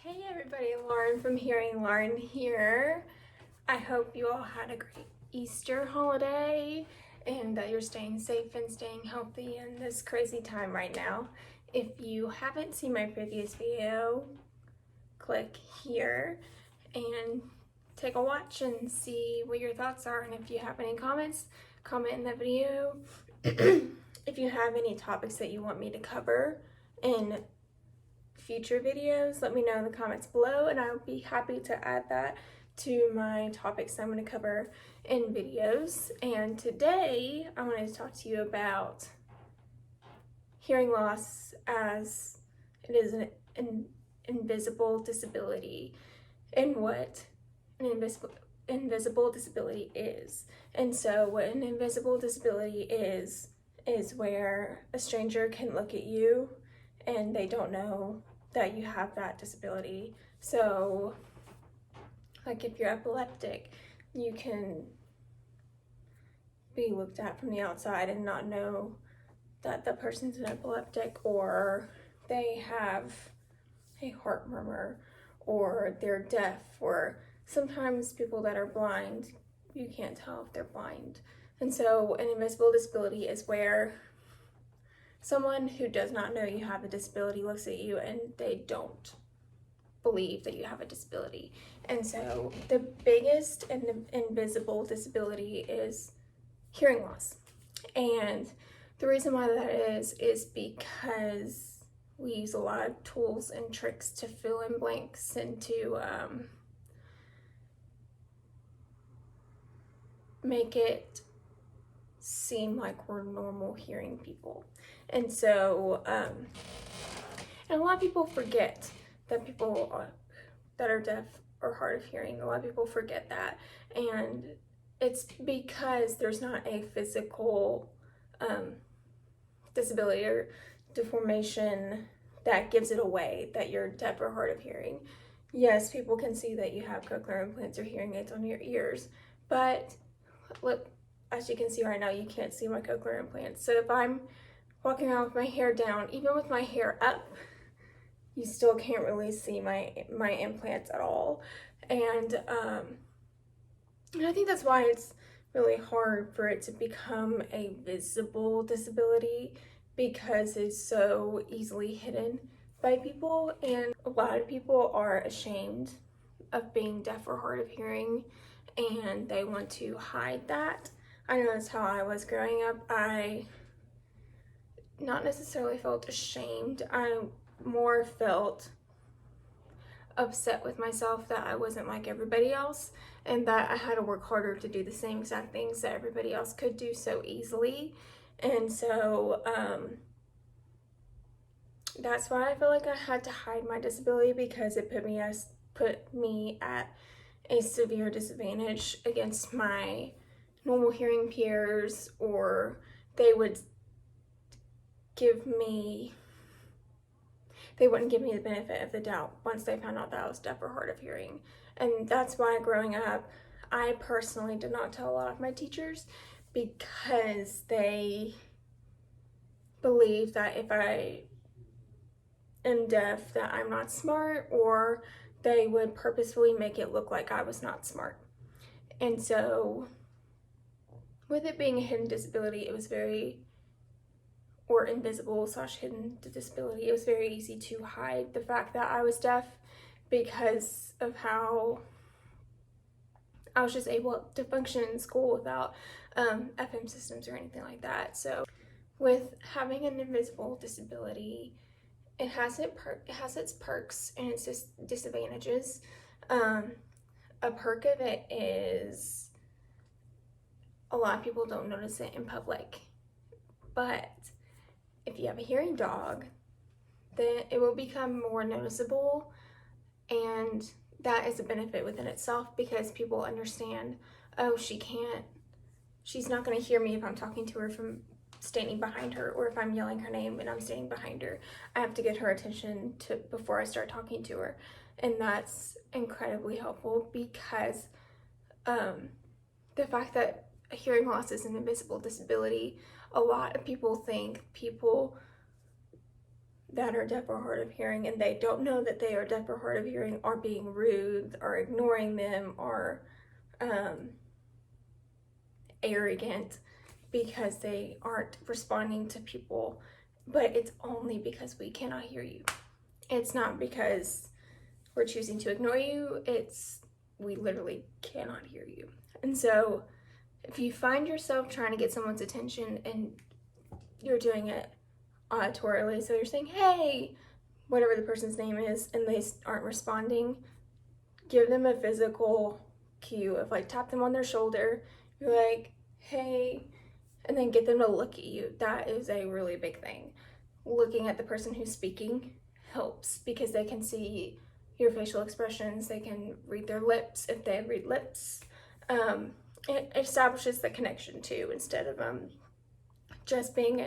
Hey everybody, Lauren from Hearing Lauren here. I hope you all had a great Easter holiday and that you're staying safe and staying healthy in this crazy time right now. If you haven't seen my previous video, click here and take a watch and see what your thoughts are. And if you have any comments, comment in the video. If you have any topics that you want me to cover in future videos, let me know in the comments below and I'll be happy to add that to my topics I'm going to cover in videos. And today I wanted to talk to you about hearing loss as it is an invisible disability and what an invisible disability is. And so what an invisible disability is where a stranger can look at you and they don't know that you have that disability. So, like if you're epileptic, you can be looked at from the outside and not know that the person's an epileptic, or they have a heart murmur, or they're deaf, or sometimes people that are blind, you can't tell if they're blind. And so an invisible disability is where someone who does not know you have a disability looks at you and they don't believe that you have a disability. And so the biggest invisible disability is hearing loss. And the reason why that is because we use a lot of tools and tricks to fill in blanks and to make it seem like we're normal hearing people. And so, and a lot of people forget that people that are deaf are hard of hearing. A lot of people forget that. And it's because there's not a physical disability or deformation that gives it away that you're deaf or hard of hearing. Yes, people can see that you have cochlear implants or hearing aids on your ears, but look, as you can see right now, you can't see my cochlear implants. So if I'm walking around with my hair down, even with my hair up, you still can't really see my implants at all. And I think that's why it's really hard for it to become a visible disability, because it's so easily hidden by people. And a lot of people are ashamed of being deaf or hard of hearing, and they want to hide that. I know that's how I was growing up. I not necessarily felt ashamed. I more felt upset with myself that I wasn't like everybody else and that I had to work harder to do the same exact things that everybody else could do so easily. And so that's why I feel like I had to hide my disability, because it put me at a severe disadvantage against my normal hearing peers, or they wouldn't give me the benefit of the doubt once they found out that I was deaf or hard of hearing. And that's why growing up, I personally did not tell a lot of my teachers, because they believe that if I am deaf that I'm not smart, or they would purposefully make it look like I was not smart. And so with it being a hidden disability, or invisible / hidden disability, it was very easy to hide the fact that I was deaf, because of how I was just able to function in school without FM systems or anything like that. So with having an invisible disability, it has its perks and its disadvantages. A perk of it is a lot of people don't notice it in public, but if you have a hearing dog, then it will become more noticeable, and that is a benefit within itself, because people understand, oh, she's not going to hear me if I'm talking to her from standing behind her, or if I'm yelling her name and I'm standing behind her. I have to get her attention before I start talking to her. And that's incredibly helpful, because the fact that hearing loss is an invisible disability, a lot of people think people that are deaf or hard of hearing, and they don't know that they are deaf or hard of hearing, are being rude or ignoring them or arrogant because they aren't responding to people. But it's only because we cannot hear you. It's not because we're choosing to ignore you. It's we literally cannot hear you. And so if you find yourself trying to get someone's attention and you're doing it auditorily, so you're saying, hey, whatever the person's name is, and they aren't responding, give them a physical cue of like tap them on their shoulder. You're like, hey, and then get them to look at you. That is a really big thing. Looking at the person who's speaking helps because they can see your facial expressions. They can read their lips if they read lips. It establishes the connection too, instead of just being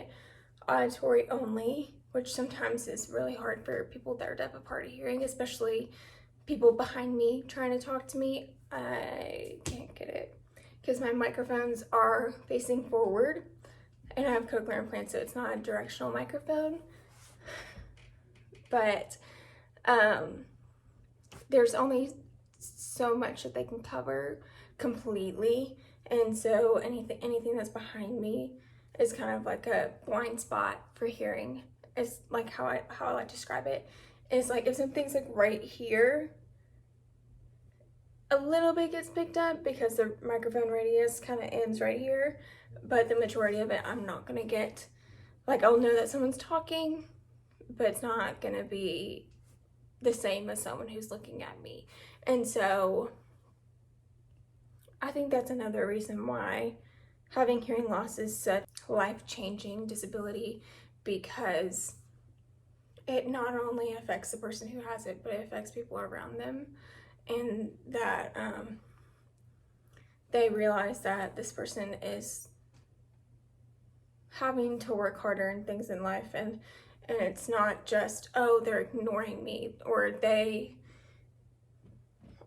auditory only, which sometimes is really hard for people that are deaf of hard of hearing, especially people behind me trying to talk to me. I can't get it because my microphones are facing forward and I have cochlear implants, so it's not a directional microphone. But there's only so much that they can cover completely, and so anything that's behind me is kind of like a blind spot for hearing. Is like how I like to describe it is like if something's like right here, a little bit gets picked up because the microphone radius kind of ends right here, but the majority of it I'm not gonna get. Like I'll know that someone's talking, but it's not gonna be the same as someone who's looking at me. And so I think that's another reason why having hearing loss is such a life-changing disability, because it not only affects the person who has it, but it affects people around them, and that they realize that this person is having to work harder and things in life, and it's not just, oh, they're ignoring me or they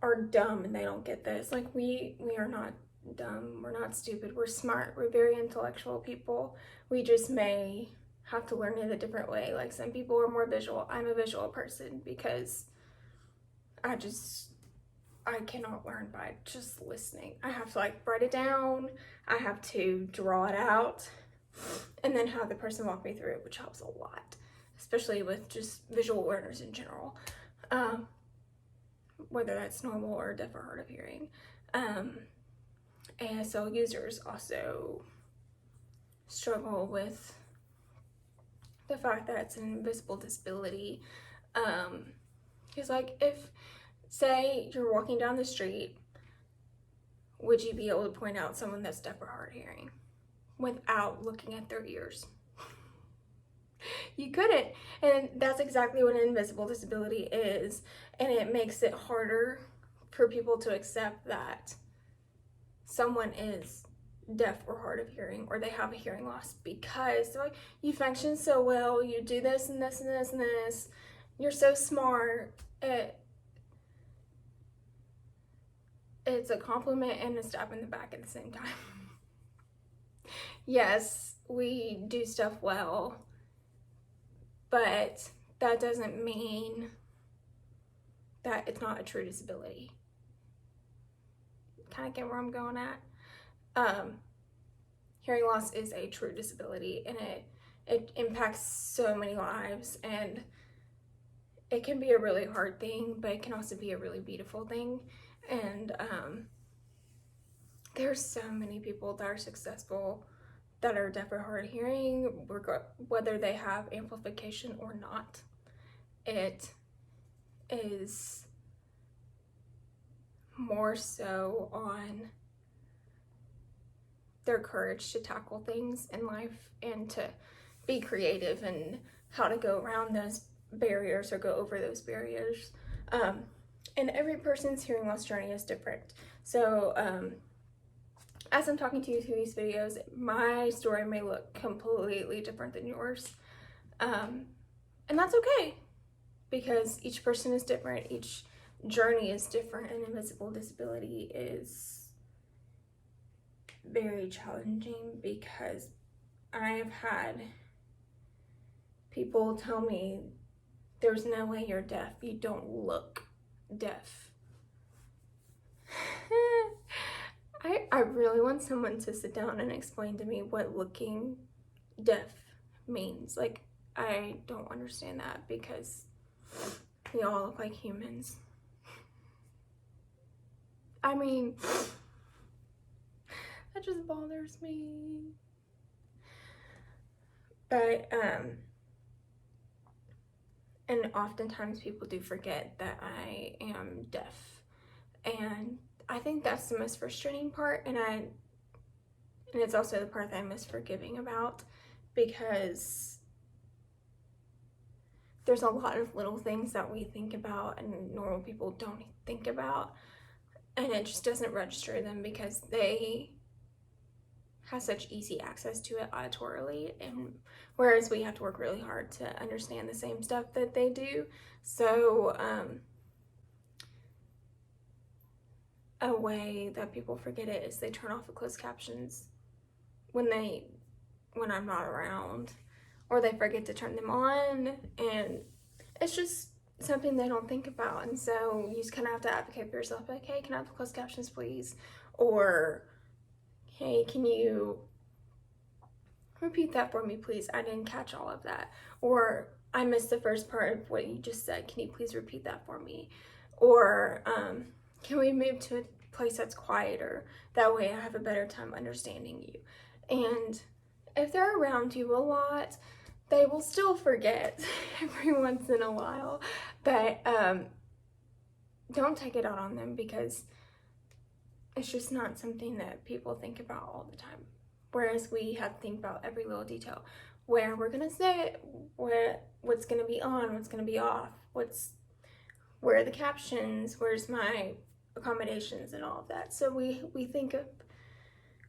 are dumb and they don't get this. Like we are not dumb, we're not stupid, we're smart, we're very intellectual people. We just may have to learn it a different way. Like some people are more visual. I'm a visual person because I cannot learn by just listening. I have to like write it down, I have to draw it out, and then have the person walk me through it, which helps a lot, especially with just visual learners in general, whether that's normal or deaf or hard of hearing. ASL users also struggle with the fact that it's an invisible disability. Because like if, say you're walking down the street, would you be able to point out someone that's deaf or hard of hearing without looking at their ears? You couldn't. And that's exactly what an invisible disability is. And it makes it harder for people to accept that someone is deaf or hard of hearing, or they have a hearing loss, because they're like, you function so well, you do this and this and this and this, you're so smart. It's a compliment and a stab in the back at the same time. Yes, we do stuff well, but that doesn't mean that it's not a true disability. Kind of get where I'm going at. Hearing loss is a true disability, and it impacts so many lives, and it can be a really hard thing, but it can also be a really beautiful thing. And there's so many people that are successful that are deaf or hard of hearing, whether they have amplification or not. It is more so on their courage to tackle things in life and to be creative and how to go around those barriers or go over those barriers. And every person's hearing loss journey is different. So as I'm talking to you through these videos, my story may look completely different than yours. And that's okay, because each person is different, each journey is different, and invisible disability is very challenging because I have had people tell me, there's no way you're deaf. You don't look deaf. I really want someone to sit down and explain to me what looking deaf means. Like, I don't understand that because we all look like humans. I mean, that just bothers me. But, and oftentimes people do forget that I am deaf. And I think that's the most frustrating part, and it's also the part that I'm most forgiving about, because there's a lot of little things that we think about and normal people don't think about, and it just doesn't register them because they have such easy access to it auditorily, and whereas we have to work really hard to understand the same stuff that they do. So a way that people forget it is they turn off the closed captions when I'm not around, or they forget to turn them on, and it's just something they don't think about. And so you just kind of have to advocate for yourself, like, hey, can I have the closed captions please? Or, hey, can you repeat that for me please? I didn't catch all of that. Or, I missed the first part of what you just said. Can you please repeat that for me? Or, can we move to a place that's quieter? That way I have a better time understanding you. And if they're around you a lot, they will still forget every once in a while. But don't take it out on them, because it's just not something that people think about all the time. Whereas we have to think about every little detail. Where we're gonna sit, what's gonna be on, what's gonna be off, where are the captions, where's my accommodations and all of that. So we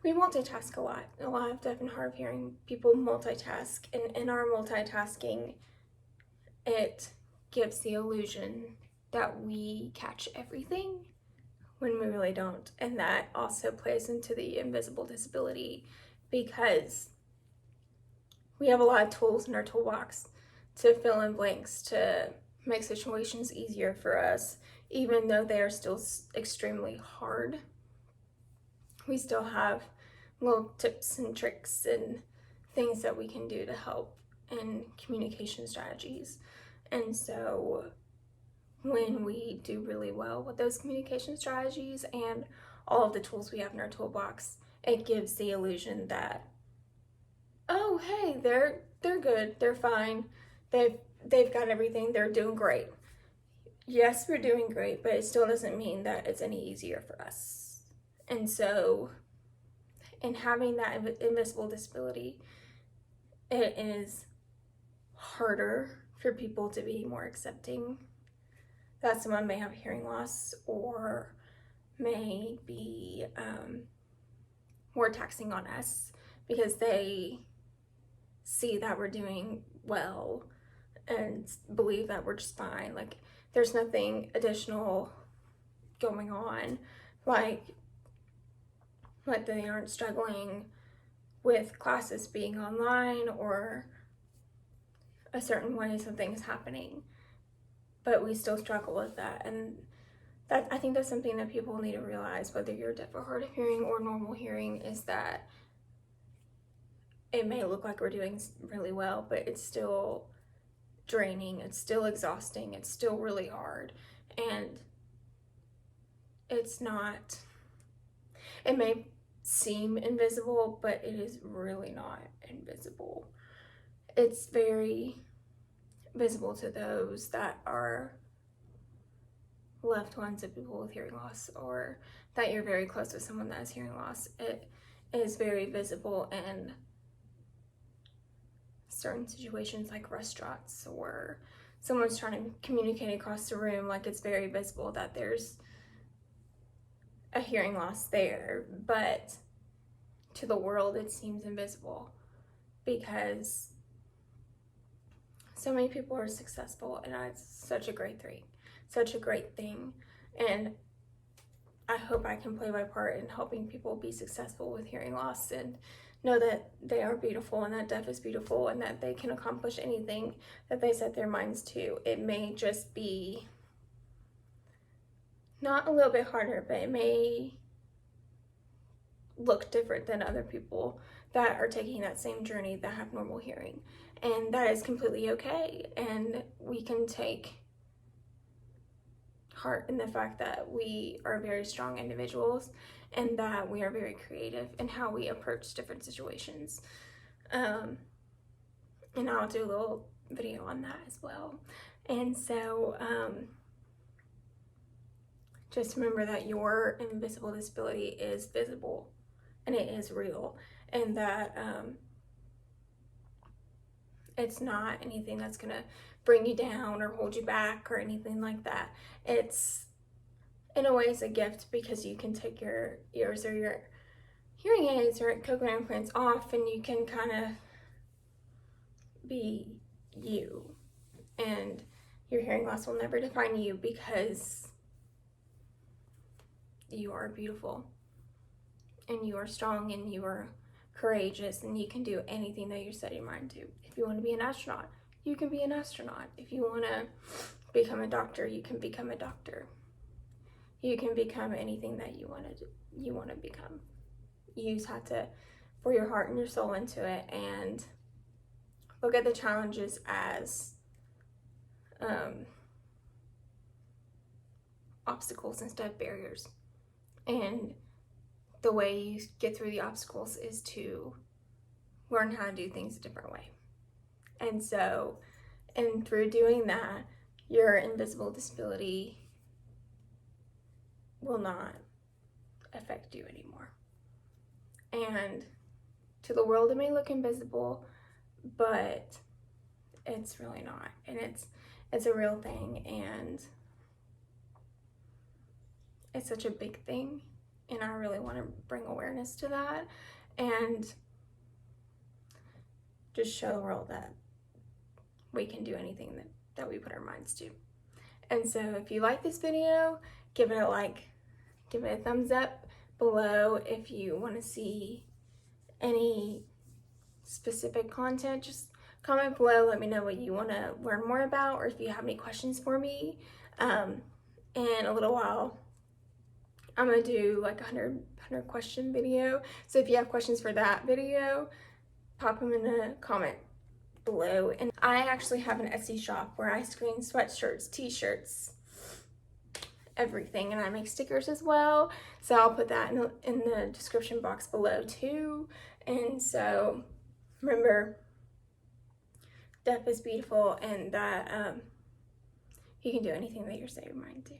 multitask a lot. A lot of deaf and hard of hearing people multitask, and in our multitasking, it gives the illusion that we catch everything when we really don't. And that also plays into the invisible disability, because we have a lot of tools in our toolbox to fill in blanks, to make situations easier for us, even though they are still extremely hard. We still have little tips and tricks and things that we can do to help in communication strategies. And so when we do really well with those communication strategies and all of the tools we have in our toolbox, it gives the illusion that, oh, hey, they're good, they're fine, they've got everything, they're doing great. Yes, we're doing great, but it still doesn't mean that it's any easier for us. And so, in having that invisible disability, it is harder for people to be more accepting that someone may have a hearing loss, or may be more taxing on us, because they see that we're doing well and believe that we're just fine. Like, there's nothing additional going on, like they aren't struggling with classes being online or a certain way something's happening, but we still struggle with that. And that, I think that's something that people need to realize, whether you're deaf or hard of hearing or normal hearing, is that it may look like we're doing really well, but it's still draining, it's still exhausting, it's still really hard. And it's not, it may seem invisible, but it is really not invisible. It's very visible to those that are loved ones of people with hearing loss, or that you're very close with someone that has hearing loss. It is very visible in certain situations, like restaurants, or someone's trying to communicate across the room. Like, it's very visible that there's a hearing loss there, but to the world it seems invisible, because so many people are successful, and it's such a great thing. And I hope I can play my part in helping people be successful with hearing loss, and know that they are beautiful and that deaf is beautiful and that they can accomplish anything that they set their minds to. It may just be not a little bit harder, but it may look different than other people that are taking that same journey that have normal hearing. And that is completely okay. And we can take heart in the fact that we are very strong individuals and that we are very creative in how we approach different situations. And I'll do a little video on that as well. And so just remember that your invisible disability is visible and it is real, and that it's not anything that's gonna bring you down or hold you back or anything like that. It's, in a way, it's a gift because you can take your ears or your hearing aids or cochlear implants off and you can kind of be you, and your hearing loss will never define you because you are beautiful and you are strong and you are courageous and you can do anything that you set your mind to. If you want to be an astronaut, you can be an astronaut. If you want to become a doctor, you can become a doctor. You can become anything that you want to become. You just have to pour your heart and your soul into it and look at the challenges as obstacles instead of barriers. And the way you get through the obstacles is to learn how to do things a different way. And so, and through doing that, your invisible disability will not affect you anymore. And to the world, it may look invisible, but it's really not. And it's a real thing, and it's such a big thing. And I really want to bring awareness to that and just show the world that we can do anything that we put our minds to. And so if you like this video, give it a like, give it a thumbs up below. If you want to see any specific content, just comment below. Let me know what you want to learn more about, or if you have any questions for me. In a little while, I'm going to do like a 100 question video. So if you have questions for that video, pop them in the comment below. And I actually have an Etsy shop where I screen sweatshirts, t-shirts, everything, and I make stickers as well. So I'll put that in the description box below too. And so remember, deaf is beautiful, and that you can do anything that you set your mind to.